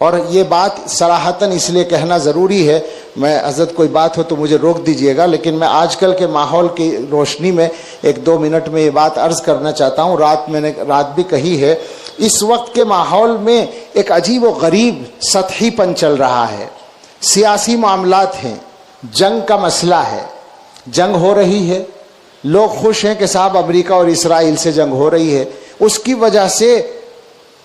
اور یہ بات صراحتاً اس لیے کہنا ضروری ہے، میں حضرت کوئی بات ہو تو مجھے روک دیجئے گا، لیکن میں آج کل کے ماحول کی روشنی میں 1-2 منٹ میں یہ بات عرض کرنا چاہتا ہوں۔ میں نے رات بھی کہی ہے، اس وقت کے ماحول میں ایک عجیب و غریب سطحی پن چل رہا ہے۔ سیاسی معاملات ہیں، جنگ کا مسئلہ ہے، جنگ ہو رہی ہے، لوگ خوش ہیں کہ صاحب امریکہ اور اسرائیل سے جنگ ہو رہی ہے، اس کی وجہ سے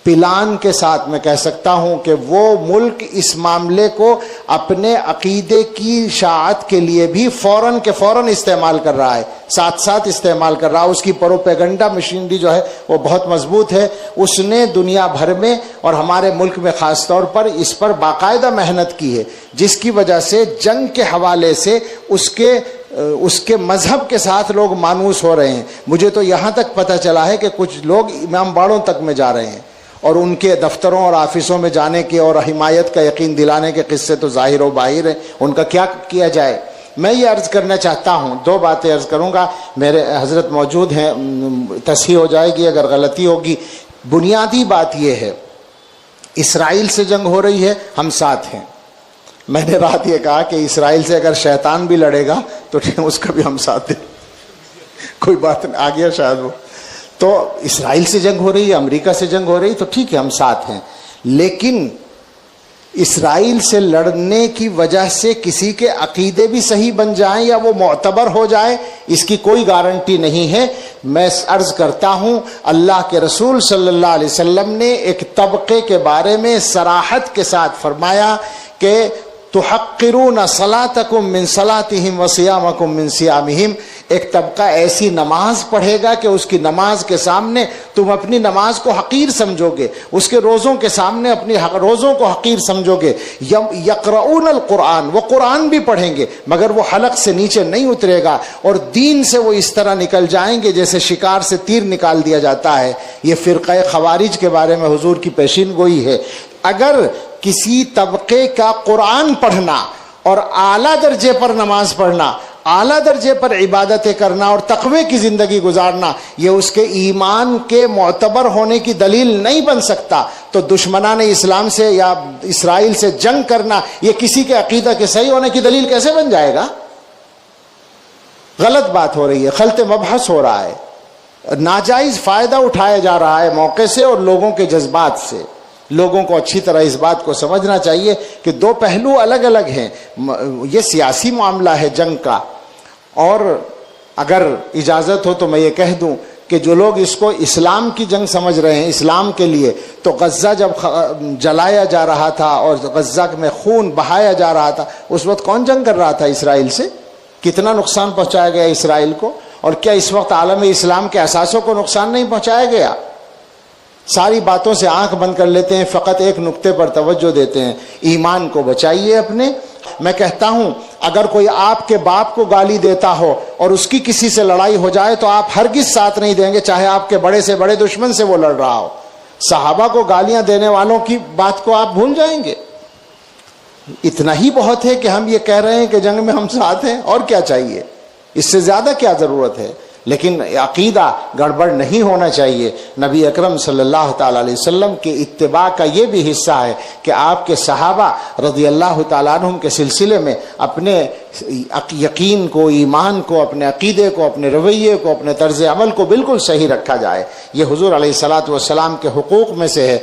پلان کے ساتھ میں کہہ سکتا ہوں کہ وہ ملک اس معاملے کو اپنے عقیدے کی اشاعت کے لیے بھی فوراً کے فوراً استعمال کر رہا ہے، ساتھ ساتھ استعمال کر رہا ہے۔ اس کی پروپیگنڈا مشینری جو ہے وہ بہت مضبوط ہے۔ اس نے دنیا بھر میں اور ہمارے ملک میں خاص طور پر اس پر باقاعدہ محنت کی ہے، جس کی وجہ سے جنگ کے حوالے سے اس کے مذہب کے ساتھ لوگ مانوس ہو رہے ہیں۔ مجھے تو یہاں تک پتہ چلا ہے کہ کچھ لوگ امام باڑوں تک میں جا رہے ہیں، اور ان کے دفتروں اور آفسوں میں جانے کے اور حمایت کا یقین دلانے کے قصے تو ظاہر و باہر ہیں۔ ان کا کیا کیا جائے؟ میں یہ عرض کرنا چاہتا ہوں، 2 باتیں عرض کروں گا، میرے حضرت موجود ہیں، تصحیح ہو جائے گی اگر غلطی ہوگی۔ بنیادی بات یہ ہے، اسرائیل سے جنگ ہو رہی ہے، ہم ساتھ ہیں۔ میں نے رات یہ کہا کہ اسرائیل سے اگر شیطان بھی لڑے گا تو اس کا بھی ہم ساتھ دیں، کوئی بات نہیں، آ گیا شاید وہ۔ تو اسرائیل سے جنگ ہو رہی ہے، امریکہ سے جنگ ہو رہی ہے، تو ٹھیک ہے ہم ساتھ ہیں، لیکن اسرائیل سے لڑنے کی وجہ سے کسی کے عقیدے بھی صحیح بن جائیں یا وہ معتبر ہو جائے، اس کی کوئی گارنٹی نہیں ہے۔ میں عرض کرتا ہوں، اللہ کے رسول صلی اللہ علیہ وسلم نے ایک طبقے کے بارے میں صراحت کے ساتھ فرمایا کہ تحقرون صلاتکم من صلاتہم وصیامکم من صیامہم، ایک طبقہ ایسی نماز پڑھے گا کہ اس کی نماز کے سامنے تم اپنی نماز کو حقیر سمجھو گے، اس کے روزوں کے سامنے اپنی روزوں کو حقیر سمجھو گے۔ یقرؤون القرآن، وہ قرآن بھی پڑھیں گے مگر وہ حلق سے نیچے نہیں اترے گا، اور دین سے وہ اس طرح نکل جائیں گے جیسے شکار سے تیر نکال دیا جاتا ہے۔ یہ فرقہ خوارج کے بارے میں حضور کی پیشین گوئی ہے۔ اگر کسی طبقے کا قرآن پڑھنا اور اعلیٰ درجے پر نماز پڑھنا، اعلیٰ درجے پر عبادتیں کرنا اور تقوی کی زندگی گزارنا یہ اس کے ایمان کے معتبر ہونے کی دلیل نہیں بن سکتا، تو دشمنان اسلام سے یا اسرائیل سے جنگ کرنا یہ کسی کے عقیدہ کے صحیح ہونے کی دلیل کیسے بن جائے گا؟ غلط بات ہو رہی ہے، خلط مبحث ہو رہا ہے، ناجائز فائدہ اٹھایا جا رہا ہے موقع سے اور لوگوں کے جذبات سے۔ لوگوں کو اچھی طرح اس بات کو سمجھنا چاہیے کہ 2 پہلو الگ الگ ہیں۔ یہ سیاسی معاملہ ہے جنگ کا، اور اگر اجازت ہو تو میں یہ کہہ دوں کہ جو لوگ اس کو اسلام کی جنگ سمجھ رہے ہیں، اسلام کے لیے، تو غزہ جب جلایا جا رہا تھا اور غزہ میں خون بہایا جا رہا تھا، اس وقت کون جنگ کر رہا تھا اسرائیل سے؟ کتنا نقصان پہنچایا گیا اسرائیل کو؟ اور کیا اس وقت عالم اسلام کے اساسوں کو نقصان نہیں پہنچایا گیا؟ ساری باتوں سے آنکھ بند کر لیتے ہیں، فقط ایک نقطے پر توجہ دیتے ہیں، ایمان کو بچائیے اپنے۔ میں کہتا ہوں اگر کوئی آپ کے باپ کو گالی دیتا ہو اور اس کی کسی سے لڑائی ہو جائے تو آپ ہرگز ساتھ نہیں دیں گے، چاہے آپ کے بڑے سے بڑے دشمن سے وہ لڑ رہا ہو۔ صحابہ کو گالیاں دینے والوں کی بات کو آپ بھول جائیں گے؟ اتنا ہی بہت ہے کہ ہم یہ کہہ رہے ہیں کہ جنگ میں ہم ساتھ ہیں، اور کیا چاہیے؟ اس سے زیادہ کیا ضرورت ہے؟ لیکن عقیدہ گڑبڑ نہیں ہونا چاہیے۔ نبی اکرم صلی اللہ تعالیٰ علیہ وسلم کے اتباع کا یہ بھی حصہ ہے کہ آپ کے صحابہ رضی اللہ تعالیٰ عنہم کے سلسلے میں اپنے یقین کو، ایمان کو، اپنے عقیدے کو، اپنے رویے کو، اپنے طرز عمل کو بالکل صحیح رکھا جائے۔ یہ حضور علیہ الصلوۃ والسلام کے حقوق میں سے ہے۔